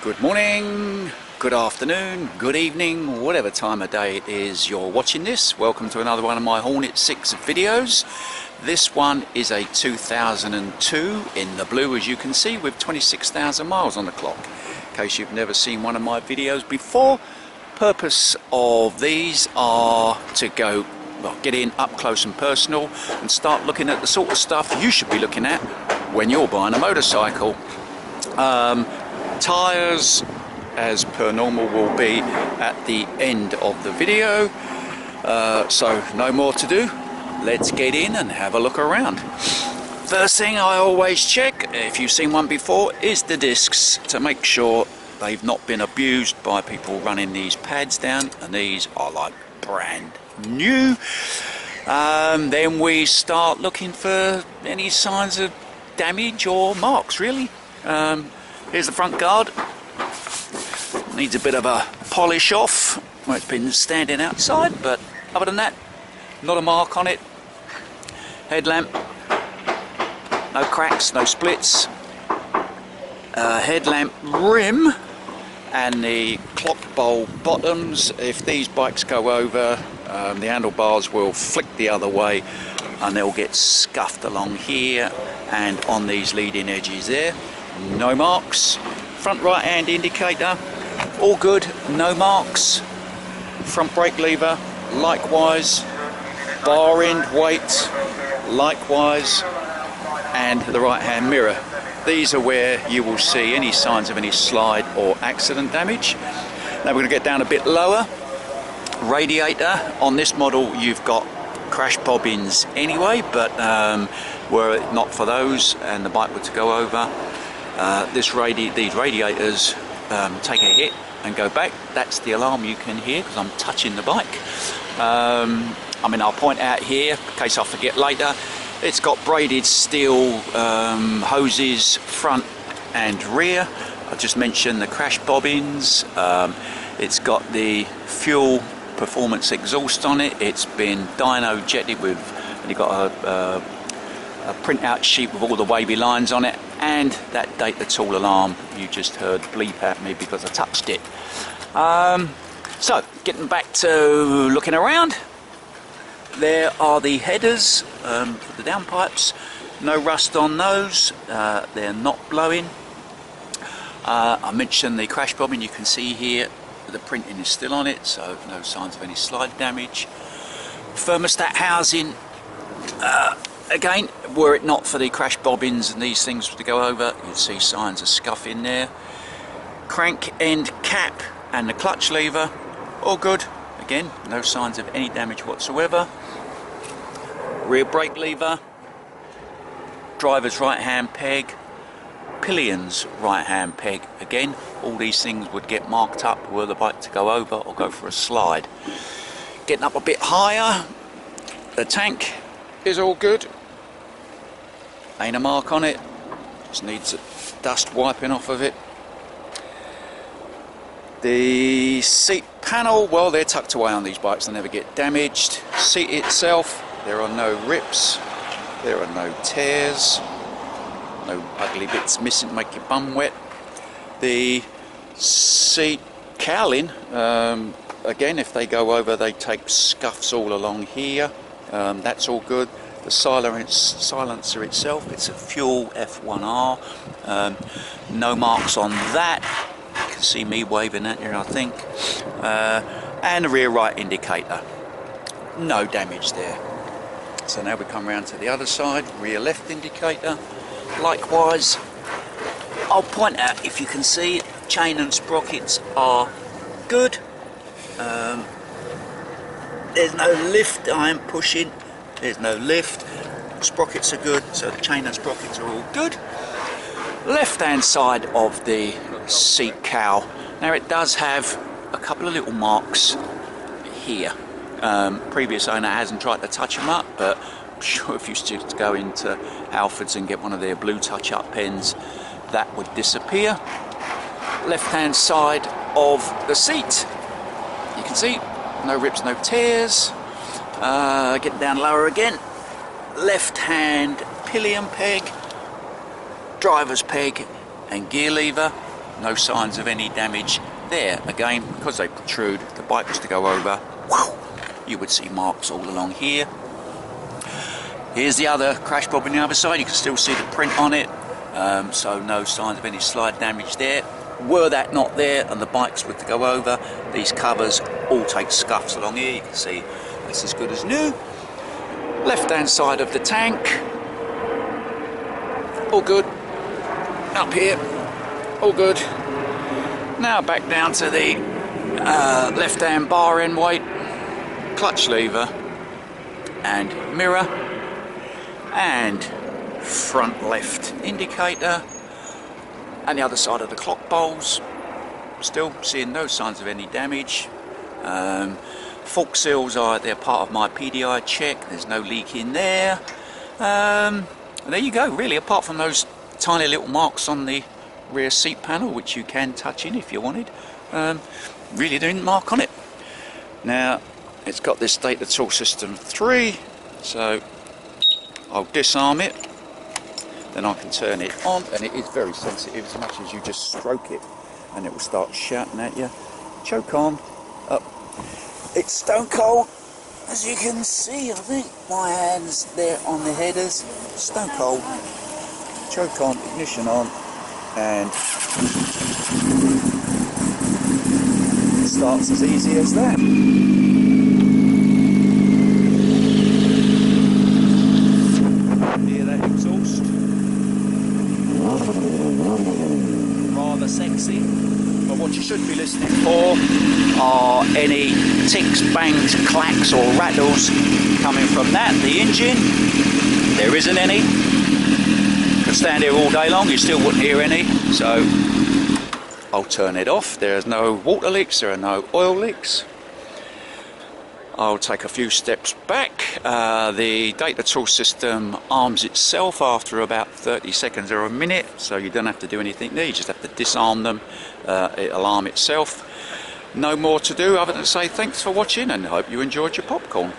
Good morning, good afternoon, good evening, whatever time of day it is you're watching this. Welcome to another one of my Hornet 6 videos. This one is a 2002 in the blue, as you can see, with 26,000 miles on the clock. In case you've never seen one of my videos before, purpose of these are to go, well, get in up close and personal and start looking at the sort of stuff you should be looking at when you're buying a motorcycle. Tyres, as per normal, will be at the end of the video, so no more to do. Let's get in and have a look around. First thing I always check, if you've seen one before, is the discs, to make sure they've not been abused by people running these pads down, and these are like brand new. Then we start looking for any signs of damage or marks, really. Here's the front guard. Needs a bit of a polish off where it's been standing outside, but other than that, not a mark on it. Headlamp, no cracks, no splits. Headlamp rim and the clock bowl bottoms, if these bikes go over, the handlebars will flick the other way and they'll get scuffed along here and on these leading edges there. No marks. Front right hand indicator, all good, no marks. Front brake lever, likewise. Bar end weight, likewise. And the right hand mirror. These are where you will see any signs of any slide or accident damage. Now we're going to get down a bit lower. Radiator, on this model you've got crash bobbins anyway, but were it not for those and the bike were to go over, these radiators take a hit and go back. That's the alarm you can hear because I'm touching the bike. I'll point out here, in case I forget later, it's got braided steel hoses front and rear. I just mentioned the crash bobbins. It's got the fuel performance exhaust on it. It's been dyno jetted with, and you've got a printout sheet with all the wavy lines on it, and that date the tool alarm you just heard bleep at me because I touched it. So getting back to looking around, there are the headers for the downpipes. No rust on those, they're not blowing. I mentioned the crash bobbin, you can see here the printing is still on it, so no signs of any slide damage. Thermostat housing, again, were it not for the crash bobbins and these things to go over, you'd see signs of scuff in there. Crank end cap and the clutch lever, all good. Again, no signs of any damage whatsoever. Rear brake lever, driver's right hand peg, pillion's right hand peg. Again, all these things would get marked up were the bike to go over or go for a slide. Getting up a bit higher, the tank is all good. Ain't a mark on it, just needs dust wiping off of it. The seat panel, well, they're tucked away on these bikes, they never get damaged. Seat itself, there are no rips, there are no tears, no ugly bits missing to make your bum wet. The seat cowling, again, if they go over, they take scuffs all along here. That's all good. The silencer itself, it's a fuel F1R. No marks on that. You can see me waving at you, I think. And the rear right indicator. No damage there. So now we come round to the other side. Rear left indicator. Likewise. I'll point out, if you can see, chain and sprockets are good. There's no lift, I am pushing. There's no lift. Sprockets are good, so the chain and sprockets are all good. Left hand side of the seat cowl. Now it does have a couple of little marks here. Previous owner hasn't tried to touch them up, but I'm sure if you used to go into Alfred's and get one of their blue touch-up pens, that would disappear. Left hand side of the seat, you can see no rips, no tears. Getting down lower again, left hand pillion peg, driver's peg and gear lever, no signs of any damage there. Again, because they protrude, the bike was to go over, you would see marks all along here. Here's the other crash bob on the other side. You can still see the print on it, so no signs of any slide damage there. Were that not there and the bikes were to go over, these covers all take scuffs along here. You can see it's as good as new. Left hand side of the tank, all good. Up here, all good. Now back down to the left hand bar end weight, clutch lever and mirror, and front left indicator, and the other side of the clock bowls. Still seeing no signs of any damage. Fork seals they're part of my PDI check. There's no leak in there. And there you go. Really, apart from those tiny little marks on the rear seat panel, which you can touch in if you wanted, really didn't mark on it. Now it's got this data tool system 3, so I'll disarm it, then I can turn it on, and it is very sensitive. As much as you just stroke it and it will start shouting at you. Choke on, up. It's stone cold, as you can see. I think my hands there on the headers, stone cold. Choke on, ignition on, and it starts as easy as that. Hear that exhaust? Rather sexy. But what you should be listening for are any ticks, bangs, clacks or rattles coming from that, the engine. There isn't any. Could stand here all day long, you still wouldn't hear any, so I'll turn it off. There's no water leaks, there are no oil leaks. I'll take a few steps back. The data tool system arms itself after about 30 seconds or a minute, so you don't have to do anything there, you just have to disarm them. It'll arm itself. No more to do other than say thanks for watching and hope you enjoyed your popcorn.